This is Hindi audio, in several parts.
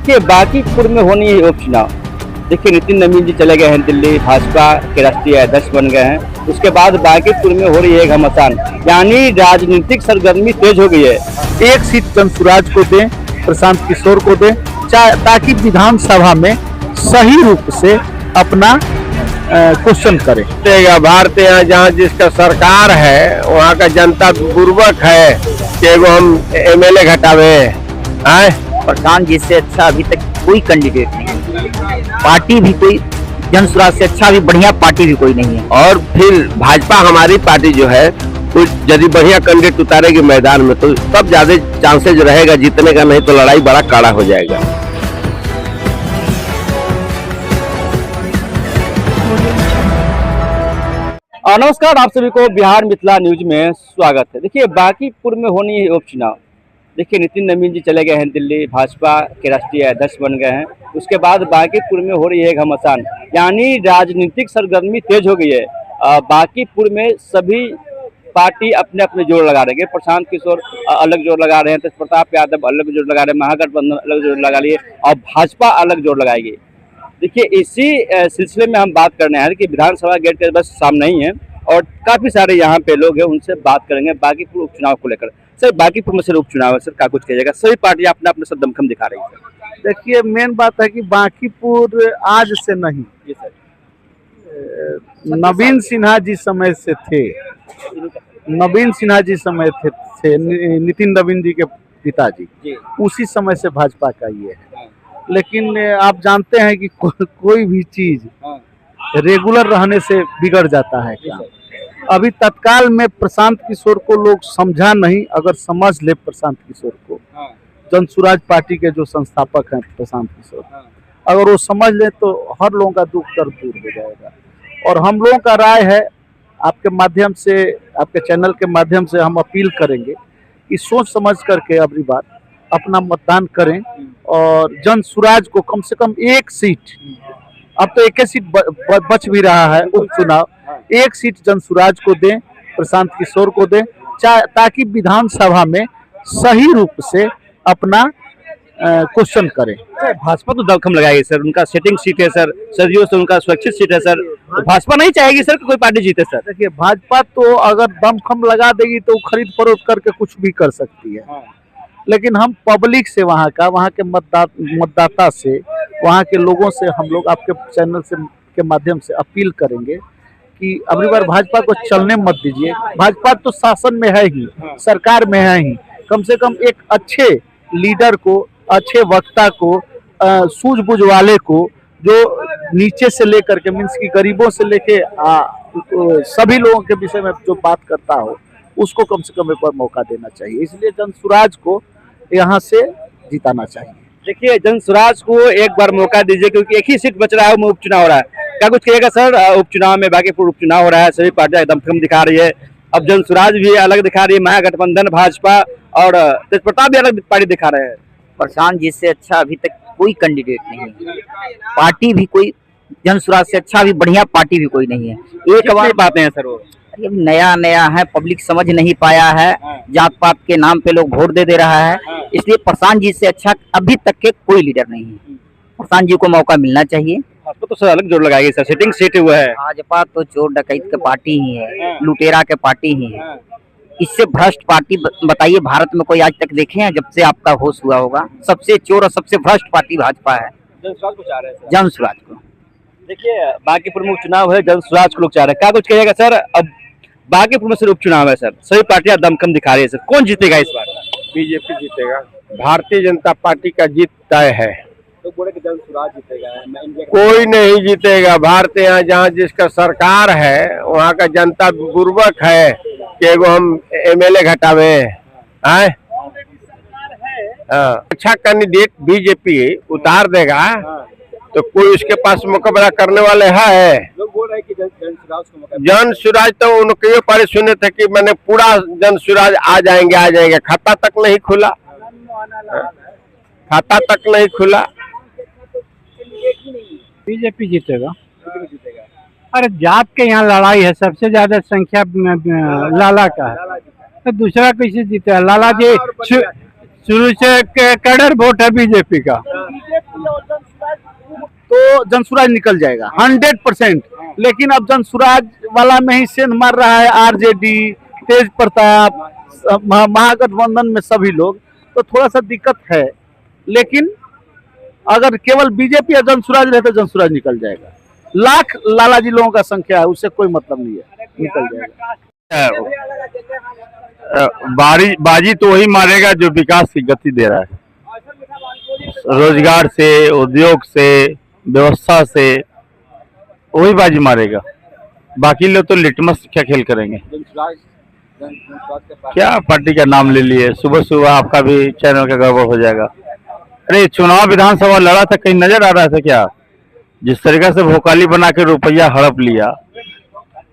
देखिए बांकीपुर में होनी है उपचुनाव। देखिए नितिन नवीन जी चले गए हैं दिल्ली, भाजपा के राष्ट्रीय अध्यक्ष बन गए हैं। उसके बाद बांकीपुर में हो रही है घमासान, यानी राजनीतिक सरगर्मी तेज हो गई है। एक सीट जंसुराज को दें, प्रशांत किशोर को दें, ताकि विधानसभा में सही रूप से अपना क्वेश्चन करें। भारत यहाँ जहाँ जिसका सरकार है वहाँ का जनता बुर्बक है कि हम एमएलए घटावे हैं। प्रशांत जी से अच्छा अभी तक कोई कैंडिडेट नहीं, पार्टी भी कोई जनसुराज से अच्छा भी बढ़िया पार्टी भी कोई नहीं है। और फिर भाजपा हमारी पार्टी जो है तो यदि बढ़िया कैंडिडेट उतारेगी मैदान में तो तब ज्यादा चांसेज रहेगा जीतने का, नहीं तो लड़ाई बड़ा कड़ा हो जाएगा। नमस्कार, आप सभी को बिहार मिथिला न्यूज में स्वागत है। देखिए बांकीपुर में होनी है उपचुनाव। देखिए नितिन नवीन जी चले गए हैं दिल्ली, भाजपा के राष्ट्रीय अध्यक्ष बन गए हैं। उसके बाद बांकीपुर में हो रही है घमासान, यानी राजनीतिक सरगर्मी तेज हो गई है। बांकीपुर में सभी पार्टी अपने अपने जोर लगा रहे हैं। प्रशांत किशोर अलग जोर लगा रहे हैं, तेज प्रताप यादव अलग जोर लगा रहे हैं, महागठबंधन अलग जोर लगा लिए और भाजपा अलग जोर लगाएगी। देखिए इसी सिलसिले में हम बात करने हैं कि विधानसभा गेट के बस सामने ही है और काफी सारे यहाँ पे लोग हैं, उनसे बात करेंगे बांकीपुर उपचुनाव को लेकर। सर बांकीपुर में सर उपचुनाव है, सर क्या कुछ कहिएगा? सभी पार्टियां अपना अपना सब दमखम दिखा रही है। देखिए मेन बात है कि बांकीपुर आज से नहीं, नवीन सिन्हा जी समय से थे, नवीन सिन्हा जी समय थे नितिन नवीन जी के पिताजी, उसी समय से भाजपा का ये है। लेकिन आप जानते हैं कि कोई भी चीज रेगुलर रहने से बिगड़ जाता है क्या। अभी तत्काल में प्रशांत किशोर को लोग समझा नहीं, अगर समझ ले प्रशांत किशोर को, जनसुराज पार्टी के जो संस्थापक हैं प्रशांत किशोर, अगर वो समझ ले तो हर लोगों का दुख दर्द दूर हो जाएगा। और हम लोगों का राय है, आपके माध्यम से, आपके चैनल के माध्यम से हम अपील करेंगे कि सोच समझ करके अगली बार अपना मतदान करें और जनसुराज को कम से कम एक सीट, अब तो एक सीट बच भी रहा है उपचुनाव, एक सीट जनसुराज को दें, प्रशांत किशोर को दें, ताकि विधानसभा में सही रूप से अपना क्वेश्चन करें। भाजपा तो दमखम लगाएगी सर, उनका सेटिंग सीट है सर, सदियों से उनका सुरक्षित सीट है सर। तो भाजपा नहीं चाहेगी सर कि कोई पार्टी जीते सर? देखिए भाजपा तो अगर दमखम लगा देगी तो खरीद फरोख्त करके कुछ भी कर सकती है। लेकिन हम पब्लिक से, वहाँ के मतदाता से, वहाँ के लोगों से हम लोग आपके चैनल से के माध्यम से अपील करेंगे कि अगली बार भाजपा को चलने मत दीजिए। भाजपा तो शासन में है ही, सरकार में है ही, कम से कम एक अच्छे लीडर को, अच्छे वक्ता को, सूझबूझ वाले को, जो नीचे से लेकर के मीन्स की गरीबों से लेके सभी लोगों के विषय में जो बात करता हो, उसको कम से कम एक बार मौका देना चाहिए। इसलिए जनसुराज को यहाँ से जिताना चाहिए। देखिए जनसुराज को एक बार मौका दीजिए, क्योंकि एक ही सीट बच रहा है, वो उपचुनाव हो रहा है। क्या कुछ कहिएगा सर? उपचुनाव में बांकीपुर उपचुनाव हो रहा है, सभी पार्टियां दमखम दिखा रही है। अब जनसुराज भी अलग दिखा रही है, महागठबंधन, भाजपा और तेज प्रताप भी अलग पार्टी दिखा रहे हैं। प्रशांत जी से अच्छा अभी तक कोई कैंडिडेट नहीं, पार्टी भी कोई जनसुराज से अच्छा भी बढ़िया पार्टी भी कोई नहीं है। एक बार बातें हैं सर, वो नया नया है, पब्लिक समझ नहीं पाया है, जात पात के नाम पे लोग वोट दे रहा है, इसलिए प्रशांत जी से अच्छा अभी तक के कोई लीडर नहीं है। प्रशांत जी को मौका मिलना चाहिए। आपको तो सर अलग जोर लगाएगी सर, सेटिंग सीट हुआ है। भाजपा तो चोर डकैत के पार्टी ही है, लुटेरा के पार्टी ही है। इससे भ्रष्ट पार्टी बताइए भारत में कोई आज तक देखे हैं? जब से आपका होश हुआ होगा, सबसे चोर और सबसे भ्रष्ट पार्टी भाजपा है। जनसुराज को चाह रहे हैं, जनसुराज को। देखिए बांकीपुर में उपचुनाव है, जनसुराज को लोग चाह रहे हैं। क्या कुछ कहिएगा सर? अब बांकीपुर में सिर्फ उपचुनाव है सर, सभी पार्टियां दमखम दिखा रही है सर, कौन जीतेगा इस बार? बीजेपी जीतेगा, भारतीय जनता पार्टी का जीत तय है। तो बोले कि जनसुराज जीतेगा? कोई नहीं जीतेगा। भारत यहाँ जहाँ जिसका सरकार है वहाँ का जनता बुर्बक है कि हम एमएलए घटावे हैं। अच्छा कैंडिडेट बीजेपी उतार देगा तो कोई उसके पास मुकाबला करने वाले है? लोग बोल रहे हैं कि जनसुराज तो उनके पर सुने थे कि मैंने पूरा जनसुराज आ जाएंगे, खाता तक नहीं खुला, खाता तक नहीं खुला। बीजेपी जीतेगा। अरे जात के यहाँ लड़ाई है, सबसे ज्यादा संख्या लाला का है, तो दूसरा कैसे जीतेगा? लाला जी शुरू से कैडर वोट है बीजेपी का। तो जनसुराज निकल जाएगा 100%। लेकिन अब जनसुराज वाला में ही सेंध मार रहा है आरजेडी, तेज प्रताप, महागठबंधन में सभी लोग, तो थोड़ा सा दिक्कत है। लेकिन अगर केवल बीजेपी या जनसुराज रहे तो जनसुराज निकल जाएगा। लाख लालाजी लोगों का संख्या है, उससे कोई मतलब नहीं है, निकल जाएगा। बाजी तो वही मारेगा जो विकास की गति दे रहा है, रोजगार से, उद्योग से, व्यवस्था से, वही बाजी मारेगा। बाकी लोग तो लिटमस क्या खेल करेंगे। क्या पार्टी का नाम ले लिए, सुबह सुबह आपका भी चैनल का गड़बड़ हो जाएगा। अरे चुनाव विधानसभा लड़ा था, कहीं नजर आ रहा था क्या? जिस तरीके से भोकाली बना के रुपया हड़प लिया,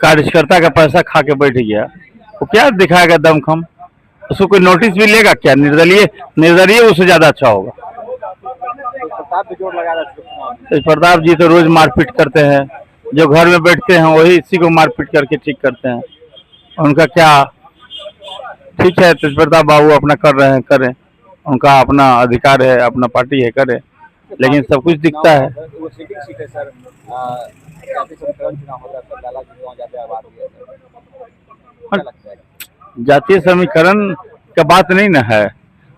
कार्यकर्ता का पैसा खा के बैठ गया, वो क्या दिखाएगा दमखम? उसको कोई नोटिस भी लेगा क्या? निर्दलीय उससे ज्यादा अच्छा होगा। तेज प्रताप जी तो रोज मारपीट करते हैं, जो घर में बैठते हैं वही इसी को मारपीट करके ठीक करते हैं। उनका क्या, ठीक है तेज प्रताप बाबू अपना कर रहे हैं, करें, उनका अपना अधिकार है, अपना पार्टी है, करें, लेकिन सब कुछ दिखता है। जातीय समीकरण का बात नहीं ना है,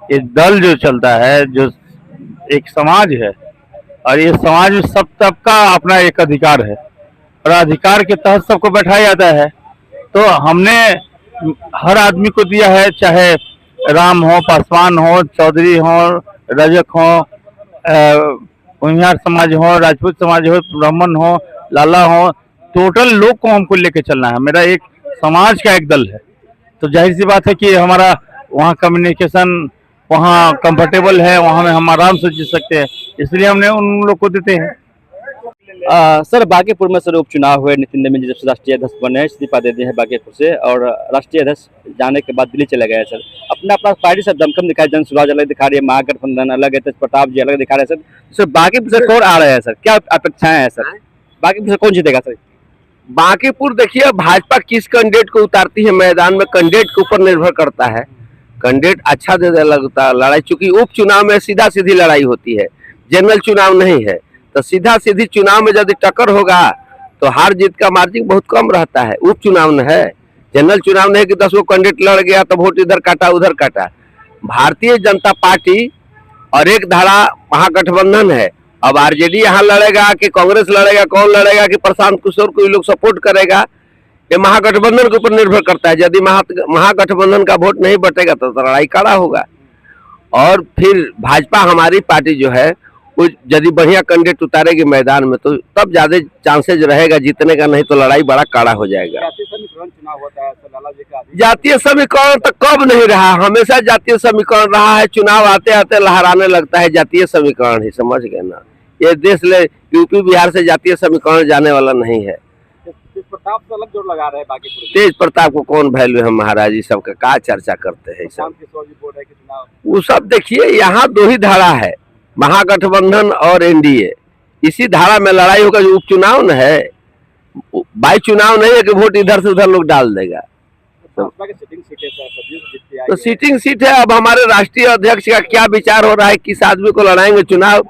ये दल जो चलता है, जो एक समाज है, और ये समाज में सब सबका अपना एक अधिकार है, और अधिकार के तहत सबको बैठाया जाता है। तो हमने हर आदमी को दिया है, चाहे राम हो, पासवान हो, चौधरी हो, रजक हो, भूमिहार समाज हो, राजपूत समाज हो, ब्राह्मण हो, लाला हो, टोटल लोग को हमको लेके चलना है। मेरा एक समाज का एक दल है, तो जाहिर सी बात है कि हमारा वहाँ कम्युनिकेशन वहाँ कंफर्टेबल है, वहाँ में हम आराम से जी सकते हैं, इसलिए हमने उन लोग को देते हैं। सर बांकीपुर में सर उपचुनाव हुए, नितिन नवीन जी जब से राष्ट्रीय अध्यक्ष बने, इस्तीफा दे दिए हैं बांकीपुर से, और राष्ट्रीय अध्यक्ष जाने के बाद दिल्ली चले गए हैं सर। अपना अपना पार्टी से दमखम दिखाई, जनसुराज अलग दिखा रही है, महागठबंधन अलग है, तेज प्रताप जी अलग दिखा रहे हैं सर। बांकीपुर से कौन आ रहे हैं सर, क्या अपेक्षाएं हैं सर? बांकीपुर से कौन जीतेगा सर? बांकीपुर देखिए, भाजपा किस कैंडिडेट को उतारती है मैदान में, कैंडिडेट के ऊपर निर्भर करता है। कैंडिडेट अच्छा दे लगता लड़ाई, चूंकि उपचुनाव में सीधा सीधी लड़ाई होती है, जनरल चुनाव नहीं है, तो सीधा सीधी चुनाव में यदि टक्कर होगा तो हार जीत का मार्जिन बहुत कम रहता है। उपचुनाव न है, जनरल चुनाव नहीं कि 10 गो कैंडिडेट लड़ गया तो वोट इधर काटा उधर काटा। भारतीय जनता पार्टी और एक धारा महागठबंधन है। अब आरजेडी यहाँ लड़ेगा कि कांग्रेस लड़ेगा, कौन लड़ेगा कि प्रशांत किशोर को लोग सपोर्ट करेगा, ये महागठबंधन के ऊपर निर्भर करता है। यदि महागठबंधन का वोट नहीं बटेगा तो लड़ाई कड़ा होगा। और फिर भाजपा हमारी पार्टी जो है वो यदि बढ़िया कैंडिडेट उतारेगी मैदान में तो तब ज्यादा चांसेज रहेगा जीतने का, नहीं तो लड़ाई बड़ा कड़ा हो जाएगा। जातीय समीकरण तो कब नहीं रहा, हमेशा जातीय समीकरण रहा है। चुनाव आते आते लहराने लगता है जातीय समीकरण ही, समझ गए ना। ये देश ले यूपी बिहार से जातीय समीकरण जाने वाला नहीं है। तेज प्रताप तो अलग जोर लगा रहे हैं बांकीपुर। तेज प्रताप को कौन वैल्यू है महाराज, जी सबका क्या चर्चा करते हैं सब। वो सब देखिए, यहाँ 2 ही धारा है, महागठबंधन और एनडीए, इसी धारा में लड़ाई होगा। जो उपचुनाव न है, बाई चुनाव नहीं है कि वोट इधर से उधर लोग डाल देगा। तो सीटिंग सीट है। अब हमारे राष्ट्रीय अध्यक्ष का क्या विचार हो रहा है, किस आदमी को लड़ाएंगे चुनाव,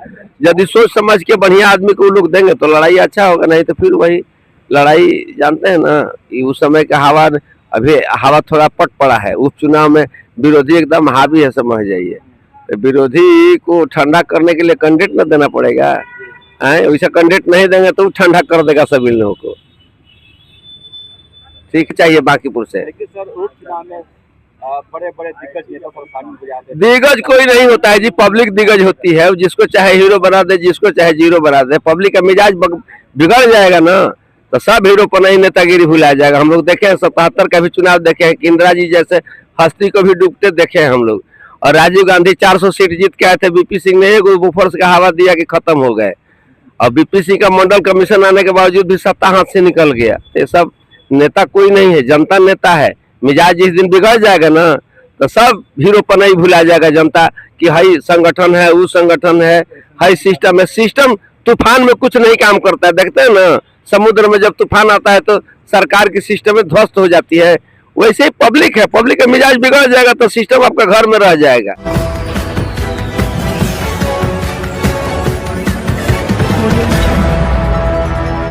यदि सोच समझ के बढ़िया आदमी को लोग देंगे तो लड़ाई अच्छा होगा, नहीं तो फिर वही लड़ाई जानते हैं ना कि उस समय का हवा, अभी हवा थोड़ा पट पड़ा है। उपचुनाव में विरोधी एकदम हावी है, समझ जाइए। तो विरोधी को ठंडा करने के लिए कैंडिडेट न देना पड़ेगा, वैसा कैंडिडेट नहीं देंगे तो ठंडा कर देगा सभी लोगों को। ठीक चाहिए बांकीपुर से। सर उपचुनाव में बड़े बड़े दिग्गज नेता शामिल हो जाते हैं। दिग्गज कोई नहीं होता है जी, पब्लिक दिग्गज होती है। जिसको चाहे हीरो बना दे, जिसको चाहे जीरो बना दे। पब्लिक का मिजाज बिगड़ जाएगा ना तो सब हीरो पर नहीं, नेतागिरी भुला जाएगा। हम लोग देखे हैं 77 का भी चुनाव देखे हैं, इंदिरा जी जैसे हस्ती को भी डूबते देखे हैं हम लोग। और राजीव गांधी 400 सीट जीत के आए थे, बीपी सिंह ने एक बुफर्स का हवा दिया कि खत्म हो गए। और बीपी सिंह का मंडल कमीशन आने के बावजूद भी सत्ता हाथ से निकल गया। ये सब नेता कोई नहीं है, जनता नेता है। मिजाज जिस दिन बिगड़ जाएगा ना तो सब हीरो पर नहीं भुला जाएगा जनता कि हाई संगठन है, वो संगठन है, हाई सिस्टम है। सिस्टम तूफान में कुछ नहीं काम करता है, देखते हैं ना समुद्र में जब तूफान आता है तो सरकार की सिस्टम में ध्वस्त हो जाती है। वैसे ही पब्लिक है, पब्लिक का मिजाज बिगड़ जाएगा तो सिस्टम आपका घर में रह जाएगा। audio